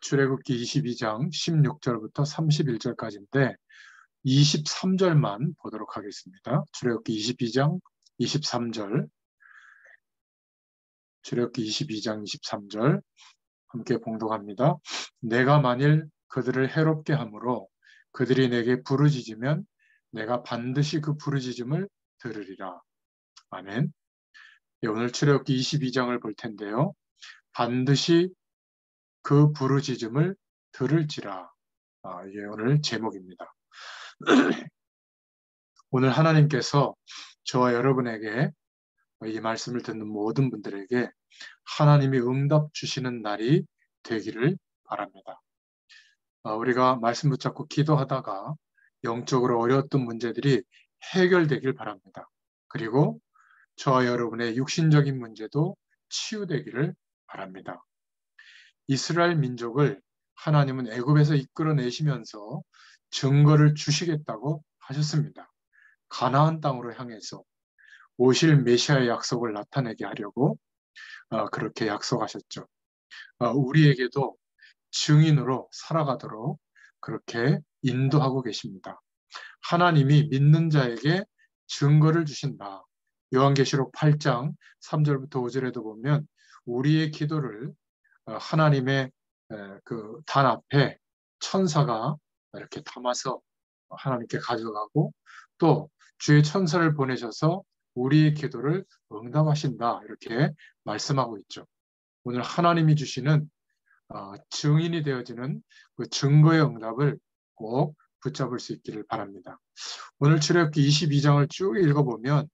출애굽기 22장 16절부터 31절까지인데 23절만 보도록 하겠습니다. 출애굽기 22장 23절, 출애굽기 22장 23절 함께 봉독합니다. 내가 만일 그들을 해롭게 함으로 그들이 내게 부르짖으면 내가 반드시 그 부르짖음을 들으리라. 아멘. 오늘 출애굽기 22장을 볼 텐데요. 반드시 그 부르짖음을 들을지라. 이게 오늘 제목입니다. 오늘 하나님께서 저와 여러분에게 이 말씀을 듣는 모든 분들에게 하나님이 응답 주시는 날이 되기를 바랍니다. 우리가 말씀 붙잡고 기도하다가 영적으로 어려웠던 문제들이 해결되길 바랍니다. 그리고 저와 여러분의 육신적인 문제도 치유되기를 바랍니다. 이스라엘 민족을 하나님은 애굽에서 이끌어내시면서 증거를 주시겠다고 하셨습니다. 가나안 땅으로 향해서 오실 메시아의 약속을 나타내게 하려고 그렇게 약속하셨죠. 우리에게도 증인으로 살아가도록 그렇게 인도하고 계십니다. 하나님이 믿는 자에게 증거를 주신다. 요한계시록 8장 3절부터 5절에도 보면 우리의 기도를 하나님의 그 단 앞에 천사가 이렇게 담아서 하나님께 가져가고 또 주의 천사를 보내셔서 우리의 기도를 응답하신다. 이렇게 말씀하고 있죠. 오늘 하나님이 주시는 증인이 되어지는 그 증거의 응답을 꼭 붙잡을 수 있기를 바랍니다. 오늘 출애굽기 22장을 쭉 읽어보면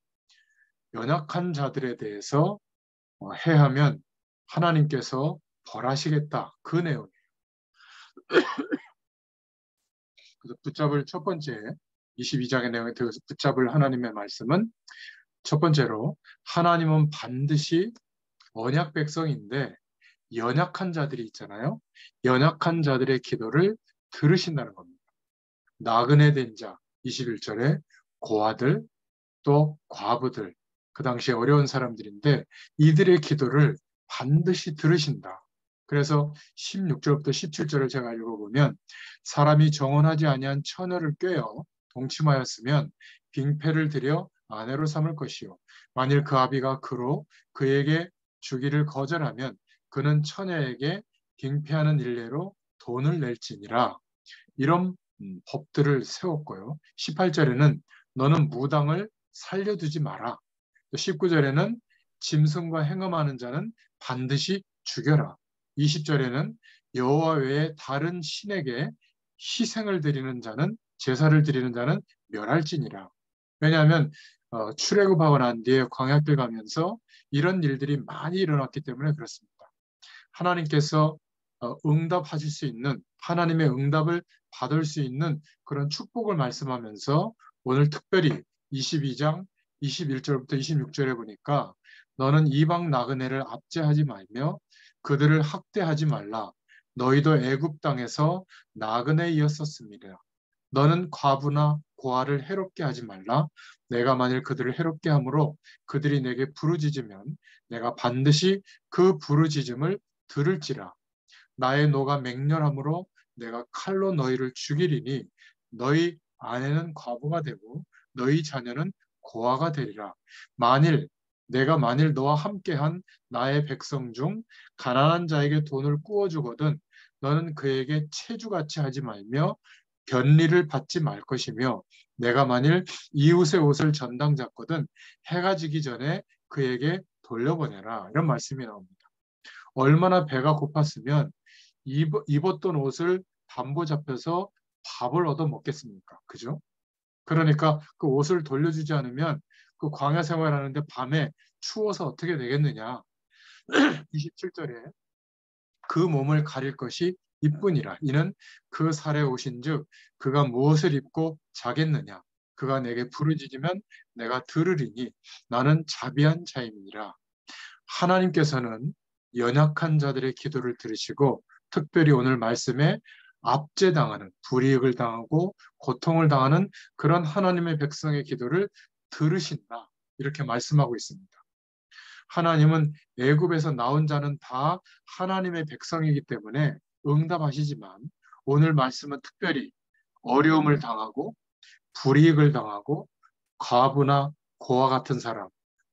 연약한 자들에 대해서 해하면 하나님께서 벌하시겠다. 그 내용이에요. 그래서 붙잡을 첫 번째 22장의 내용에 들어서 붙잡을 하나님의 말씀은 첫 번째로 하나님은 반드시 언약 백성인데 연약한 자들이 있잖아요. 연약한 자들의 기도를 들으신다는 겁니다. 나그네 된 자 21절에 고아들 또 과부들 그 당시에 어려운 사람들인데 이들의 기도를 반드시 들으신다. 그래서 16절부터 17절을 제가 읽어보면 사람이 정언하지 아니한 처녀를 꿰어 동침하였으면 빙패를 들여 아내로 삼을 것이요 만일 그 아비가 그로 그에게 주기를 거절하면 그는 처녀에게 빙패하는 일례로 돈을 낼지니라. 이런 법들을 세웠고요. 18절에는 너는 무당을 살려두지 마라. 19절에는 짐승과 행음하는 자는 반드시 죽여라. 20절에는 여호와 외에 다른 신에게 희생을 드리는 자는 제사를 드리는 자는 멸할지니라. 왜냐하면 출애굽하고 난 뒤에 광야길 가면서 이런 일들이 많이 일어났기 때문에 그렇습니다. 하나님께서 응답하실 수 있는 하나님의 응답을 받을 수 있는 그런 축복을 말씀하면서 오늘 특별히 22장 21절부터 26절에 보니까 너는 이방 나그네를 압제하지 말며 그들을 학대하지 말라. 너희도 애굽 땅에서 나그네이었었습니다. 너는 과부나 고아를 해롭게 하지 말라. 내가 만일 그들을 해롭게 함으로 그들이 내게 부르짖으면 내가 반드시 그 부르짖음을 들을지라. 나의 노가 맹렬함으로 내가 칼로 너희를 죽이리니 너희 아내는 과부가 되고 너희 자녀는 고아가 되리라. 내가 만일 너와 함께한 나의 백성 중 가난한 자에게 돈을 꾸어주거든 너는 그에게 체주같이 하지 말며 변리를 받지 말 것이며 내가 만일 이웃의 옷을 전당 잡거든 해가 지기 전에 그에게 돌려보내라. 이런 말씀이 나옵니다. 얼마나 배가 고팠으면 입었던 옷을 담보 잡혀서 밥을 얻어 먹겠습니까? 그죠? 그러니까 그 옷을 돌려주지 않으면 그 광야 생활하는데 밤에 추워서 어떻게 되겠느냐. 27절에 그 몸을 가릴 것이 이뿐이라. 이는 그 살에 오신즉 그가 무엇을 입고 자겠느냐. 그가 내게 부르짖으면 내가 들으리니 나는 자비한 자임이니라. 하나님께서는 연약한 자들의 기도를 들으시고 특별히 오늘 말씀에 압제당하는 불이익을 당하고 고통을 당하는 그런 하나님의 백성의 기도를 들으신다. 이렇게 말씀하고 있습니다. 하나님은 애굽에서 나온 자는 다 하나님의 백성이기 때문에 응답하시지만 오늘 말씀은 특별히 어려움을 당하고 불이익을 당하고 과부나 고아 같은 사람,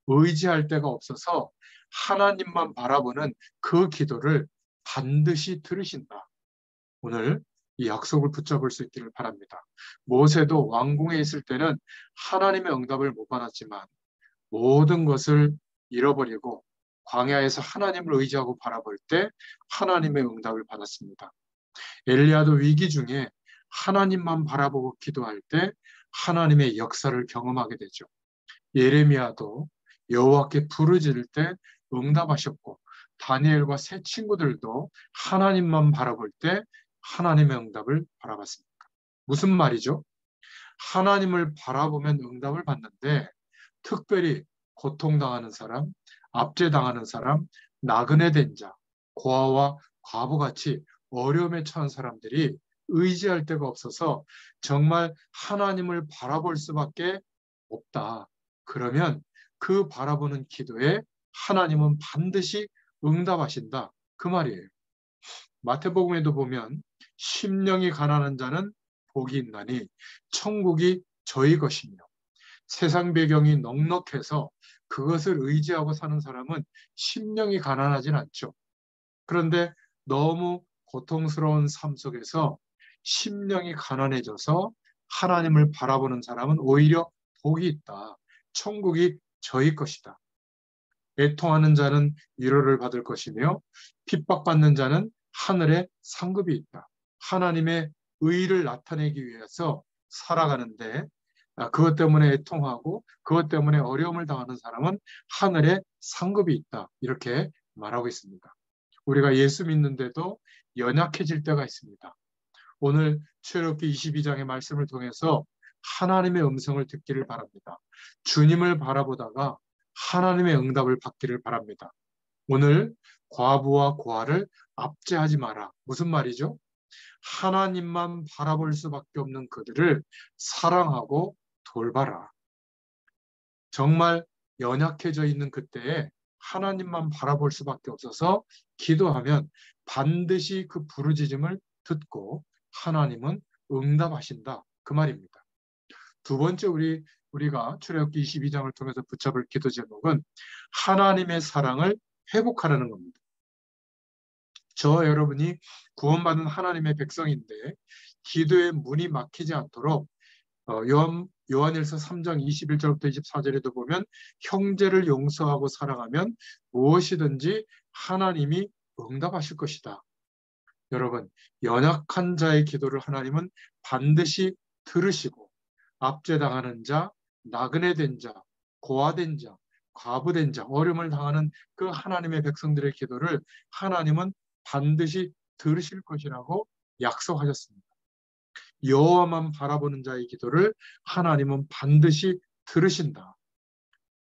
의지할 데가 없어서 하나님만 바라보는 그 기도를 반드시 들으신다. 오늘 이 약속을 붙잡을 수 있기를 바랍니다. 모세도 왕궁에 있을 때는 하나님의 응답을 못 받았지만 모든 것을 잃어버리고 광야에서 하나님을 의지하고 바라볼 때 하나님의 응답을 받았습니다. 엘리야도 위기 중에 하나님만 바라보고 기도할 때 하나님의 역사를 경험하게 되죠. 예레미야도 여호와께 부르짖을 때 응답하셨고 다니엘과 세 친구들도 하나님만 바라볼 때 하나님의 응답을 바라봤습니다. 무슨 말이죠? 하나님을 바라보면 응답을 받는데 특별히 고통당하는 사람, 압제당하는 사람, 나그네 된 자, 고아와 과부같이 어려움에 처한 사람들이 의지할 데가 없어서 정말 하나님을 바라볼 수밖에 없다. 그러면 그 바라보는 기도에 하나님은 반드시 응답하신다. 그 말이에요. 마태복음에도 보면 심령이 가난한 자는 복이 있나니 천국이 저희 것이며 세상 배경이 넉넉해서 그것을 의지하고 사는 사람은 심령이 가난하진 않죠. 그런데 너무 고통스러운 삶 속에서 심령이 가난해져서 하나님을 바라보는 사람은 오히려 복이 있다. 천국이 저희 것이다. 애통하는 자는 위로를 받을 것이며 핍박받는 자는 하늘에 상급이 있다. 하나님의 의를 나타내기 위해서 살아가는데 그것 때문에 애통하고 그것 때문에 어려움을 당하는 사람은 하늘에 상급이 있다. 이렇게 말하고 있습니다. 우리가 예수 믿는데도 연약해질 때가 있습니다. 오늘 출애굽기 22장의 말씀을 통해서 하나님의 음성을 듣기를 바랍니다. 주님을 바라보다가 하나님의 응답을 받기를 바랍니다. 오늘 과부와 고아를 압제하지 마라. 무슨 말이죠? 하나님만 바라볼 수밖에 없는 그들을 사랑하고 돌봐라. 정말 연약해져 있는 그때에 하나님만 바라볼 수밖에 없어서 기도하면 반드시 그 부르짖음을 듣고 하나님은 응답하신다. 그 말입니다. 두 번째 우리가 출애굽기 22장을 통해서 붙잡을 기도 제목은 하나님의 사랑을 회복하라는 겁니다. 저 여러분이 구원받은 하나님의 백성인데 기도의 문이 막히지 않도록 요한일서 3장 21절부터 24절에도 보면 형제를 용서하고 사랑하면 무엇이든지 하나님이 응답하실 것이다. 여러분, 연약한 자의 기도를 하나님은 반드시 들으시고 압제당하는 자, 나그네 된 자, 고아된 자, 과부된 자, 어려움을 당하는 그 하나님의 백성들의 기도를 하나님은 반드시 들으실 것이라고 약속하셨습니다. 여호와만 바라보는 자의 기도를 하나님은 반드시 들으신다.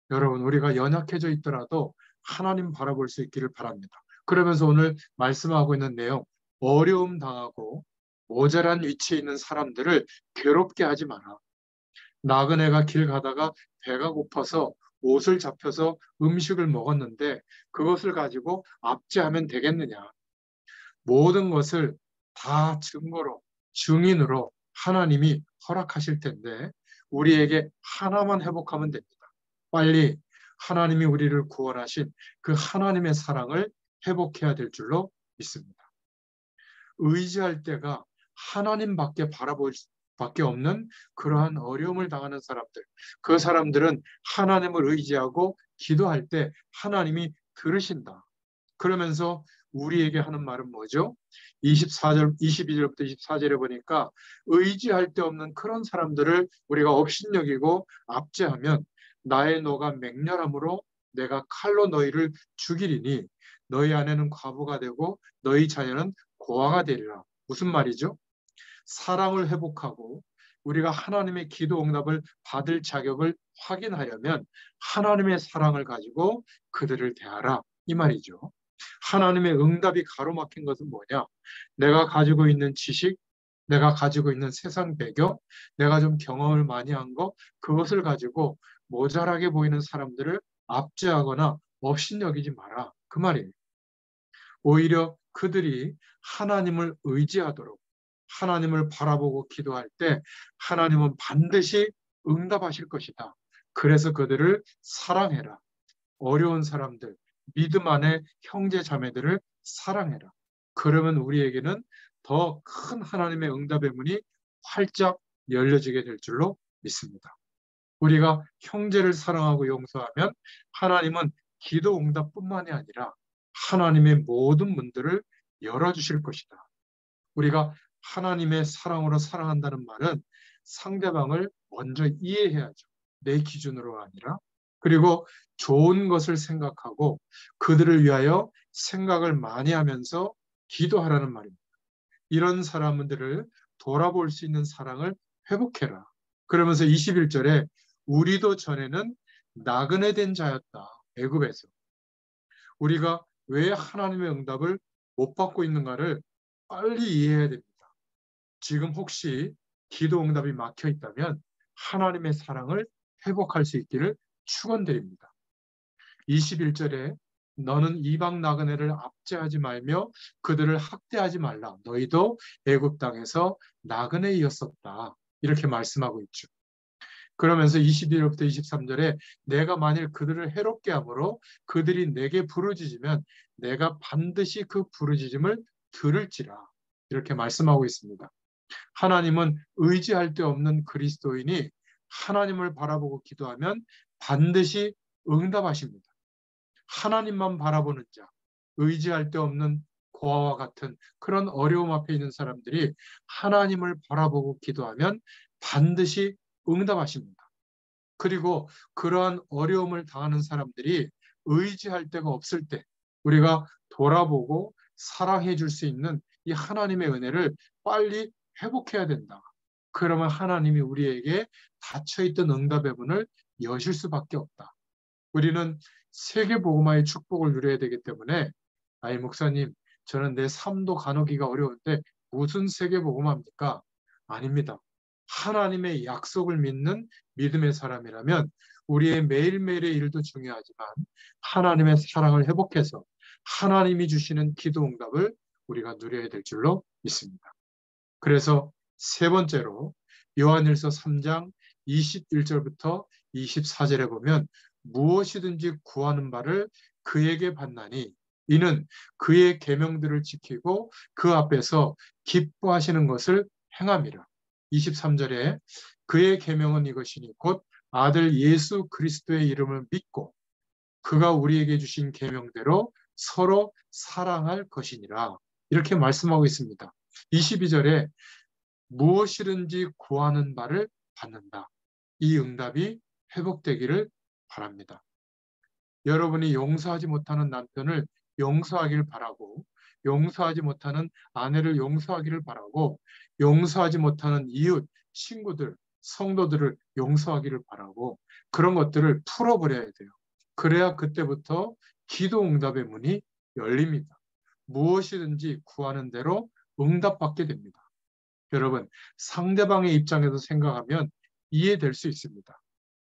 여러분, 우리가 연약해져 있더라도 하나님 바라볼 수 있기를 바랍니다. 그러면서 오늘 말씀하고 있는 내용, 어려움 당하고 모자란 위치에 있는 사람들을 괴롭게 하지 마라. 나그네가 길 가다가 배가 고파서 옷을 잡혀서 음식을 먹었는데 그것을 가지고 압제하면 되겠느냐. 모든 것을 다 증거로, 증인으로 하나님이 허락하실 텐데 우리에게 하나만 회복하면 됩니다. 빨리 하나님이 우리를 구원하신 그 하나님의 사랑을 회복해야 될 줄로 믿습니다. 의지할 때가 하나님밖에 바라볼 밖에 없는 그러한 어려움을 당하는 사람들, 그 사람들은 하나님을 의지하고 기도할 때 하나님이 들으신다. 그러면서 우리에게 하는 말은 뭐죠? 22절부터 24절에 보니까 의지할 데 없는 그런 사람들을 우리가 업신여기고 압제하면 나의 노가 맹렬함으로 내가 칼로 너희를 죽이리니 너희 아내는 과부가 되고 너희 자녀는 고아가 되리라. 무슨 말이죠? 사랑을 회복하고 우리가 하나님의 기도 응답을 받을 자격을 확인하려면 하나님의 사랑을 가지고 그들을 대하라. 이 말이죠. 하나님의 응답이 가로막힌 것은 뭐냐? 내가 가지고 있는 지식, 내가 가지고 있는 세상 배경, 내가 좀 경험을 많이 한 거, 그것을 가지고 모자라게 보이는 사람들을 압제하거나 업신여기지 마라. 그 말이에요. 오히려 그들이 하나님을 의지하도록 하나님을 바라보고 기도할 때 하나님은 반드시 응답하실 것이다. 그래서 그들을 사랑해라. 어려운 사람들, 믿음 안에 형제 자매들을 사랑해라. 그러면 우리에게는 더 큰 하나님의 응답의 문이 활짝 열려지게 될 줄로 믿습니다. 우리가 형제를 사랑하고 용서하면 하나님은 기도 응답뿐만이 아니라 하나님의 모든 문들을 열어주실 것이다. 우리가 하나님의 사랑으로 사랑한다는 말은 상대방을 먼저 이해해야죠. 내 기준으로 아니라. 그리고 좋은 것을 생각하고 그들을 위하여 생각을 많이 하면서 기도하라는 말입니다. 이런 사람들을 돌아볼 수 있는 사랑을 회복해라. 그러면서 21절에 우리도 전에는 나그네 된 자였다. 애굽에서. 우리가 왜 하나님의 응답을 못 받고 있는가를 빨리 이해해야 됩니다. 지금 혹시 기도 응답이 막혀 있다면 하나님의 사랑을 회복할 수 있기를 축원드립니다. 21절에 너는 이방 나그네를 압제하지 말며 그들을 학대하지 말라. 너희도 애굽 땅에서 나그네이었었다. 이렇게 말씀하고 있죠. 그러면서 21절부터 23절에 내가 만일 그들을 해롭게 함으로 그들이 내게 부르짖으면 내가 반드시 그 부르짖음을 들을지라. 이렇게 말씀하고 있습니다. 하나님은 의지할 데 없는 그리스도인이 하나님을 바라보고 기도하면 반드시 응답하십니다. 하나님만 바라보는 자, 의지할 데 없는 고아와 같은 그런 어려움 앞에 있는 사람들이 하나님을 바라보고 기도하면 반드시 응답하십니다. 그리고 그러한 어려움을 당하는 사람들이 의지할 데가 없을 때 우리가 돌아보고 사랑해 줄 수 있는 이 하나님의 은혜를 빨리 회복해야 된다. 그러면 하나님이 우리에게 닫혀있던 응답의 문을 여실 수밖에 없다. 우리는 세계복음화의 축복을 누려야 되기 때문에 아이 목사님, 저는 내 삶도 가누기가 어려운데 무슨 세계복음화입니까? 아닙니다. 하나님의 약속을 믿는 믿음의 사람이라면 우리의 매일매일의 일도 중요하지만 하나님의 사랑을 회복해서 하나님이 주시는 기도 응답을 우리가 누려야 될 줄로 믿습니다. 그래서 세 번째로 요한일서 3장 21절부터 24절에 보면 무엇이든지 구하는 바를 그에게 받나니 이는 그의 계명들을 지키고 그 앞에서 기뻐하시는 것을 행함이라. 23절에 그의 계명은 이것이니 곧 아들 예수 그리스도의 이름을 믿고 그가 우리에게 주신 계명대로 서로 사랑할 것이니라. 이렇게 말씀하고 있습니다. 22절에 무엇이든지 구하는 바를 받는다. 이 응답이 회복되기를 바랍니다. 여러분이 용서하지 못하는 남편을 용서하길 바라고 용서하지 못하는 아내를 용서하기를 바라고 용서하지 못하는 이웃, 친구들, 성도들을 용서하기를 바라고 그런 것들을 풀어버려야 돼요. 그래야 그때부터 기도 응답의 문이 열립니다. 무엇이든지 구하는 대로 응답받게 됩니다. 여러분, 상대방의 입장에서 생각하면 이해될 수 있습니다.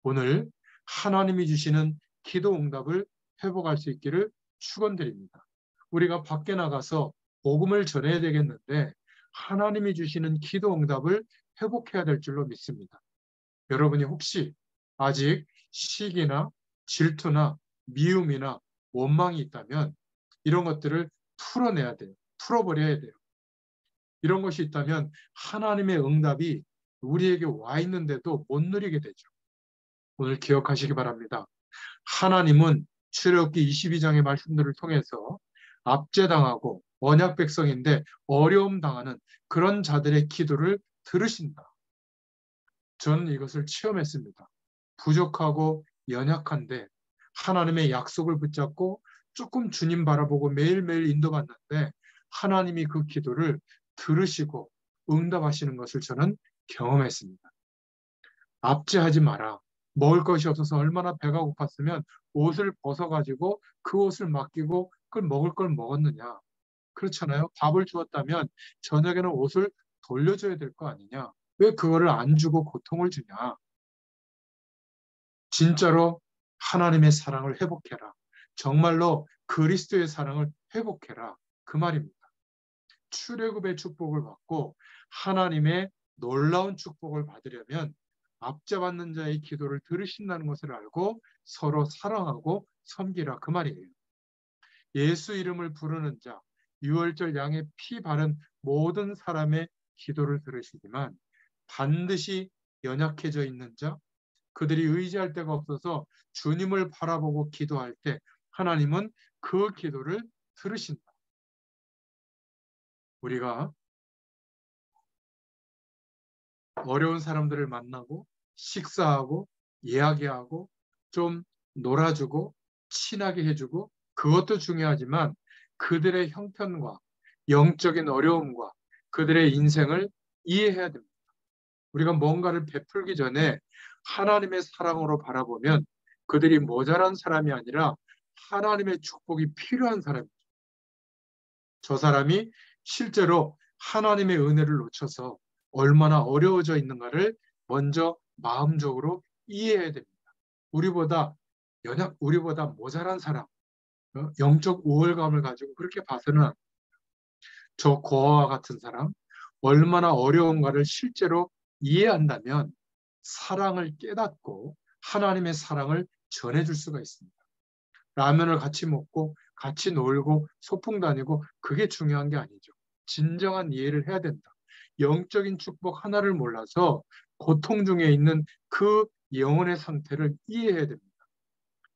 오늘 하나님이 주시는 기도 응답을 회복할 수 있기를 축원드립니다. 우리가 밖에 나가서 복음을 전해야 되겠는데 하나님이 주시는 기도 응답을 회복해야 될 줄로 믿습니다. 여러분이 혹시 아직 시기나 질투나 미움이나 원망이 있다면 이런 것들을 풀어내야 돼요. 풀어버려야 돼요. 이런 것이 있다면 하나님의 응답이 우리에게 와 있는데도 못 누리게 되죠. 오늘 기억하시기 바랍니다. 하나님은 출애굽기 22장의 말씀들을 통해서 압제당하고 언약 백성인데 어려움 당하는 그런 자들의 기도를 들으신다. 저는 이것을 체험했습니다. 부족하고 연약한데 하나님의 약속을 붙잡고 조금 주님 바라보고 매일매일 인도받는데 하나님이 그 기도를 들으시고 응답하시는 것을 저는 경험했습니다. 압제하지 마라. 먹을 것이 없어서 얼마나 배가 고팠으면 옷을 벗어가지고 그 옷을 맡기고 그걸 먹을 걸 먹었느냐. 그렇잖아요. 밥을 주었다면 저녁에는 옷을 돌려줘야 될 거 아니냐. 왜 그거를 안 주고 고통을 주냐. 진짜로 하나님의 사랑을 회복해라. 정말로 그리스도의 사랑을 회복해라. 그 말입니다. 출애굽의 축복을 받고 하나님의 놀라운 축복을 받으려면 압제받는 자의 기도를 들으신다는 것을 알고 서로 사랑하고 섬기라, 그 말이에요. 예수 이름을 부르는 자, 유월절 양의 피 바른 모든 사람의 기도를 들으시지만 반드시 연약해져 있는 자, 그들이 의지할 데가 없어서 주님을 바라보고 기도할 때 하나님은 그 기도를 들으신다. 우리가 어려운 사람들을 만나고 식사하고 이야기하고 좀 놀아주고 친하게 해주고 그것도 중요하지만 그들의 형편과 영적인 어려움과 그들의 인생을 이해해야 됩니다. 우리가 뭔가를 베풀기 전에 하나님의 사랑으로 바라보면 그들이 모자란 사람이 아니라 하나님의 축복이 필요한 사람이죠. 저 사람이 실제로 하나님의 은혜를 놓쳐서 얼마나 어려워져 있는가를 먼저 마음적으로 이해해야 됩니다. 우리보다 우리보다 모자란 사람, 영적 우월감을 가지고 그렇게 봐서는 저 고아와 같은 사람, 얼마나 어려운가를 실제로 이해한다면 사랑을 깨닫고 하나님의 사랑을 전해줄 수가 있습니다. 라면을 같이 먹고 같이 놀고 소풍 다니고 그게 중요한 게 아니죠. 진정한 이해를 해야 된다. 영적인 축복 하나를 몰라서 고통 중에 있는 그 영혼의 상태를 이해해야 됩니다.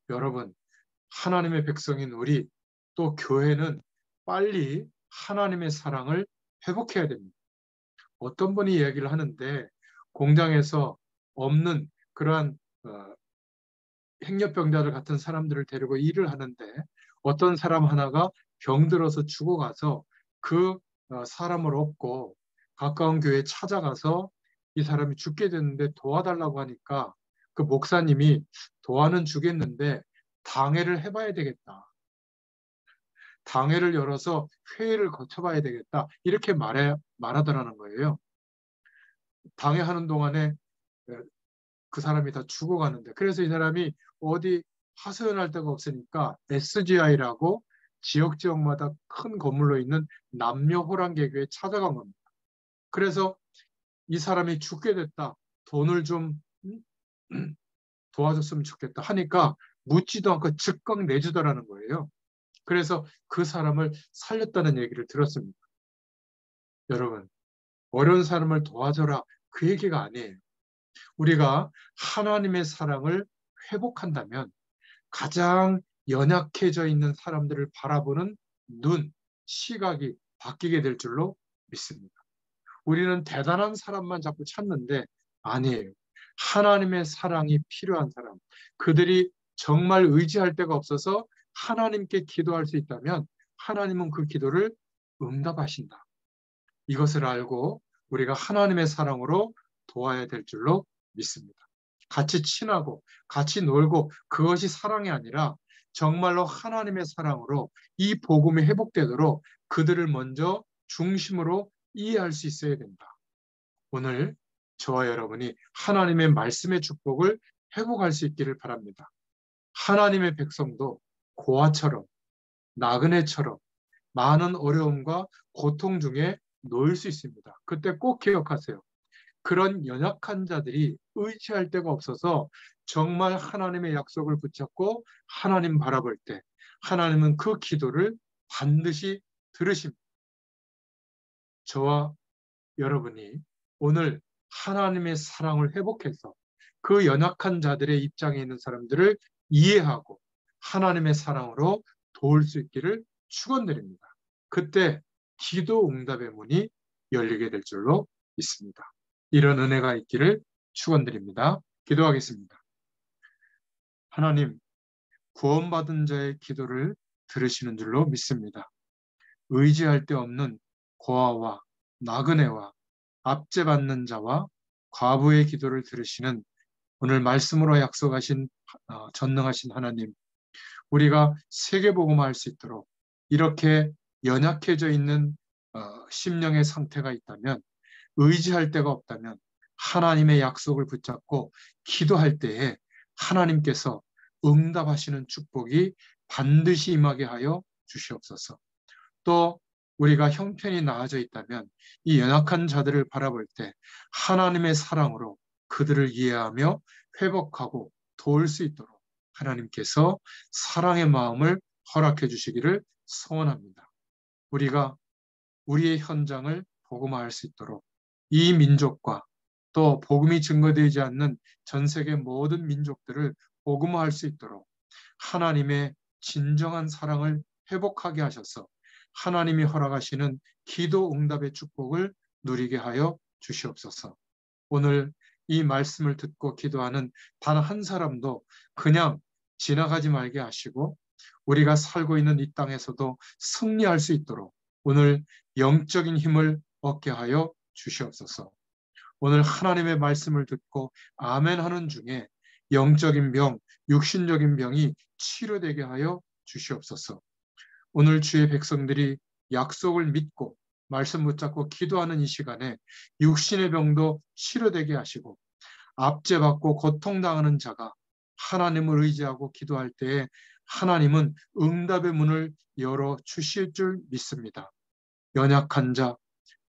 여러분, 하나님의 백성인 우리 또 교회는 빨리 하나님의 사랑을 회복해야 됩니다. 어떤 분이 얘기를 하는데 공장에서 없는 그러한 행렬병자들 같은 사람들을 데리고 일을 하는데 어떤 사람 하나가 병들어서 죽어가서 그 사람을 업고 가까운 교회에 찾아가서 이 사람이 죽게 됐는데 도와달라고 하니까 그 목사님이 도와는 주겠는데 당회를 해봐야 되겠다. 당회를 열어서 회의를 거쳐봐야 되겠다. 이렇게 말하더라는 거예요. 당회하는 동안에 그 사람이 다 죽어가는데 그래서 이 사람이 어디 하소연할 데가 없으니까 SGI라고 지역마다 큰 건물로 있는 남녀 호랑개교에 찾아간 겁니다. 그래서 이 사람이 죽게 됐다. 돈을 좀 도와줬으면 좋겠다 하니까 묻지도 않고 즉각 내주더라는 거예요. 그래서 그 사람을 살렸다는 얘기를 들었습니다. 여러분, 어려운 사람을 도와줘라 그 얘기가 아니에요. 우리가 하나님의 사랑을 회복한다면 가장 연약해져 있는 사람들을 바라보는 눈, 시각이 바뀌게 될 줄로 믿습니다. 우리는 대단한 사람만 자꾸 찾는데 아니에요. 하나님의 사랑이 필요한 사람, 그들이 정말 의지할 데가 없어서 하나님께 기도할 수 있다면 하나님은 그 기도를 응답하신다. 이것을 알고 우리가 하나님의 사랑으로 도와야 될 줄로 믿습니다. 같이 친하고 같이 놀고 그것이 사랑이 아니라 정말로 하나님의 사랑으로 이 복음이 회복되도록 그들을 먼저 중심으로 이해할 수 있어야 된다. 오늘 저와 여러분이 하나님의 말씀의 축복을 회복할 수 있기를 바랍니다. 하나님의 백성도 고아처럼 나그네처럼 많은 어려움과 고통 중에 놓일 수 있습니다. 그때 꼭 기억하세요. 그런 연약한 자들이 의지할 데가 없어서 정말 하나님의 약속을 붙잡고 하나님 바라볼 때 하나님은 그 기도를 반드시 들으십니다. 저와 여러분이 오늘 하나님의 사랑을 회복해서 그 연약한 자들의 입장에 있는 사람들을 이해하고 하나님의 사랑으로 도울 수 있기를 축원드립니다. 그때 기도 응답의 문이 열리게 될 줄로 믿습니다. 이런 은혜가 있기를 축원드립니다. 기도하겠습니다. 하나님, 구원받은 자의 기도를 들으시는 줄로 믿습니다. 의지할 데 없는 고아와 나그네와 압제받는 자와 과부의 기도를 들으시는 오늘 말씀으로 약속하신 전능하신 하나님, 우리가 세계복음화할 수 있도록 이렇게 연약해져 있는 심령의 상태가 있다면 의지할 데가 없다면 하나님의 약속을 붙잡고 기도할 때에 하나님께서 응답하시는 축복이 반드시 임하게 하여 주시옵소서. 또 우리가 형편이 나아져 있다면 이 연약한 자들을 바라볼 때 하나님의 사랑으로 그들을 이해하며 회복하고 도울 수 있도록 하나님께서 사랑의 마음을 허락해 주시기를 소원합니다. 우리가 우리의 현장을 복음화할 수 있도록 이 민족과 또 복음이 증거되지 않는 전 세계 모든 민족들을 복음화할 수 있도록 하나님의 진정한 사랑을 회복하게 하셔서 하나님이 허락하시는 기도 응답의 축복을 누리게 하여 주시옵소서. 오늘 이 말씀을 듣고 기도하는 단 한 사람도 그냥 지나가지 말게 하시고 우리가 살고 있는 이 땅에서도 승리할 수 있도록 오늘 영적인 힘을 얻게 하여 주시옵소서. 오늘 하나님의 말씀을 듣고 아멘 하는 중에 영적인 병, 육신적인 병이 치료되게 하여 주시옵소서. 오늘 주의 백성들이 약속을 믿고 말씀 붙잡고 기도하는 이 시간에 육신의 병도 치료되게 하시고 압제받고 고통당하는 자가 하나님을 의지하고 기도할 때에 하나님은 응답의 문을 열어 주실 줄 믿습니다. 연약한 자,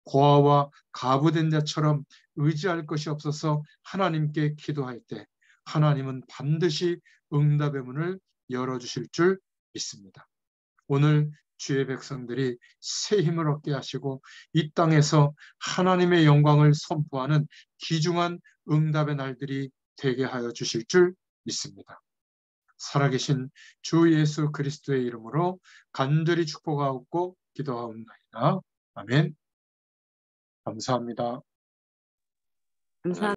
고아와 가부된 자처럼 의지할 것이 없어서 하나님께 기도할 때 하나님은 반드시 응답의 문을 열어주실 줄 믿습니다. 오늘 주의 백성들이 새 힘을 얻게 하시고 이 땅에서 하나님의 영광을 선포하는 귀중한 응답의 날들이 되게 하여 주실 줄 믿습니다. 살아계신 주 예수 그리스도의 이름으로 간절히 축복하옵고 기도하옵나이다. 아멘. 감사합니다. 감사합니다.